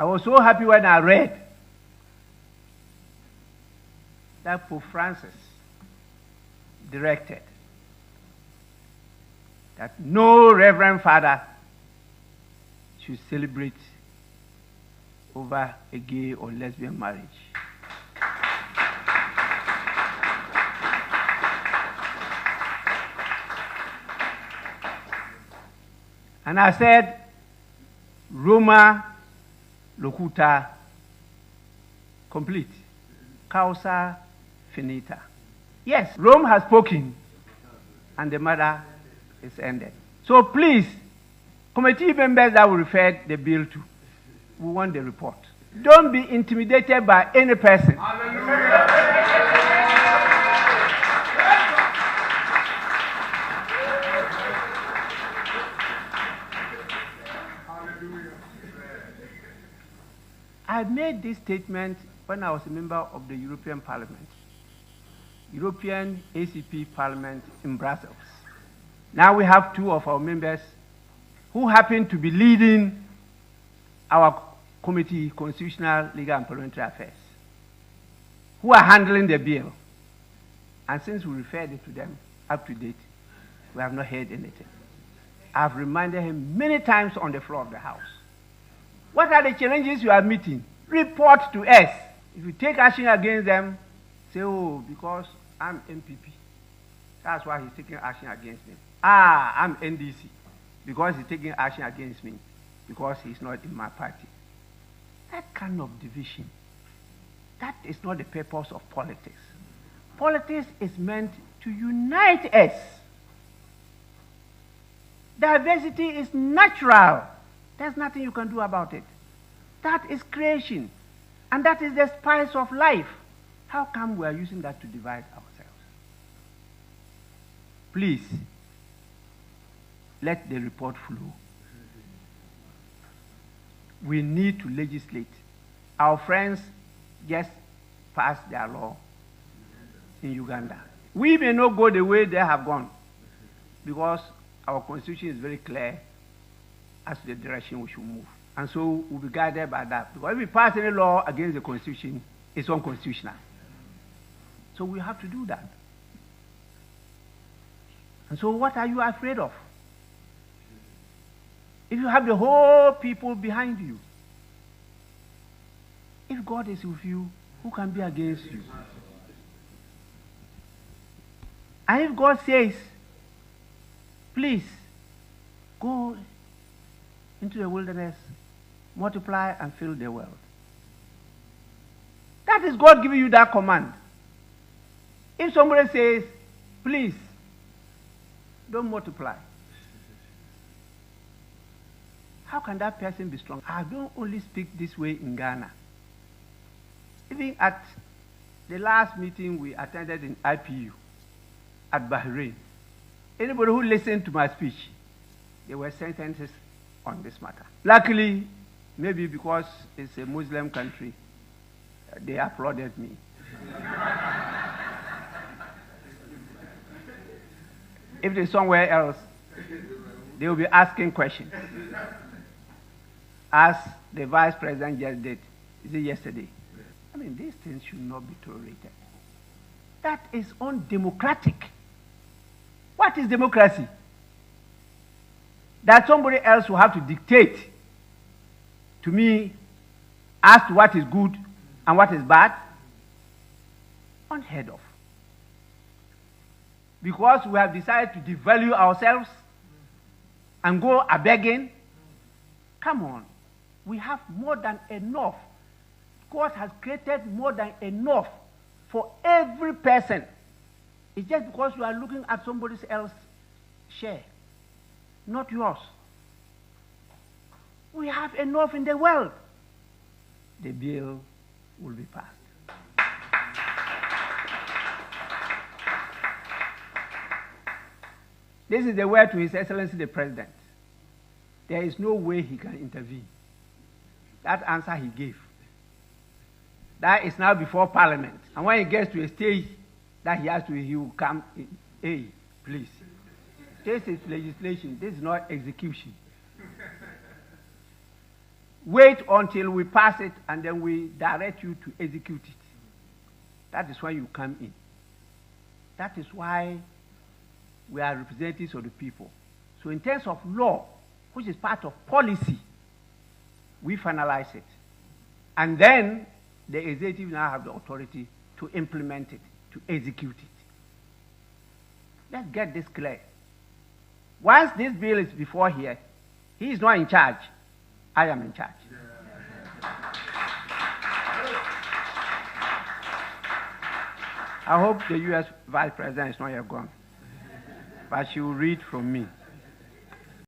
I was so happy when I read that Pope Francis directed that no Reverend Father should celebrate over a gay or lesbian marriage. And I said, Roma locuta complete, causa finita. Yes, Rome has spoken, and the matter is ended. So please, committee members that will refer the bill to, we want the report. Don't be intimidated by any person. I made this statement when I was a member of the European Parliament, European ACP Parliament in Brussels. Now we have two of our members who happen to be leading our committee, Constitutional, Legal and Parliamentary Affairs, who are handling the bill. And since we referred it to them up to date, we have not heard anything. I've reminded him many times on the floor of the House. What are the challenges you are meeting? Report to us. If you take action against them, say, oh, because I'm MPP. That's why he's taking action against me. I'm NDC. Because he's taking action against me. Because he's not in my party. That kind of division, that is not the purpose of politics. Politics is meant to unite us. Diversity is natural. There's nothing you can do about it. That is creation. And that is the spice of life. How come we are using that to divide ourselves? Please, let the report flow. We need to legislate. Our friends just passed their law in Uganda. We may not go the way they have gone because our constitution is very clear as to the direction we should move. And so we'll be guided by that. Because if we pass any law against the constitution, it's unconstitutional. So we have to do that. And so what are you afraid of? If you have the whole people behind you, if God is with you, who can be against you? And if God says, please, go into the wilderness, multiply and fill the world. That is God giving you that command. If somebody says, please, don't multiply, how can that person be strong? I don't only speak this way in Ghana. Even at the last meeting we attended in IPU at Bahrain, anybody who listened to my speech, there were sentences on this matter. Luckily, maybe because it's a Muslim country, they applauded me. If it's somewhere else, they will be asking questions. As the vice president just did, is it yesterday? I mean, these things should not be tolerated. That is undemocratic. What is democracy? That somebody else will have to dictate to me as to what is good and what is bad? Unheard of. Because we have decided to devalue ourselves and go a-begging. Come on. We have more than enough. God has created more than enough for every person. It's just because you are looking at somebody else's share, not yours. We have enough in the world. The bill will be passed. This is the word to His Excellency the President. There is no way he can intervene. That answer he gave. That is now before Parliament. And when he gets to a stage that he will come in. Hey, please. This is legislation. This is not execution. wait until we pass it and then we direct you to execute it. That is when you come in. That is why we are representatives of the people. So in terms of law, which is part of policy, we finalize it. And then the executive now have the authority to implement it, to execute it. Let's get this clear. Once this bill is before here, he is not in charge. I am in charge. I hope the U.S. Vice President is not yet gone, but she will read from me.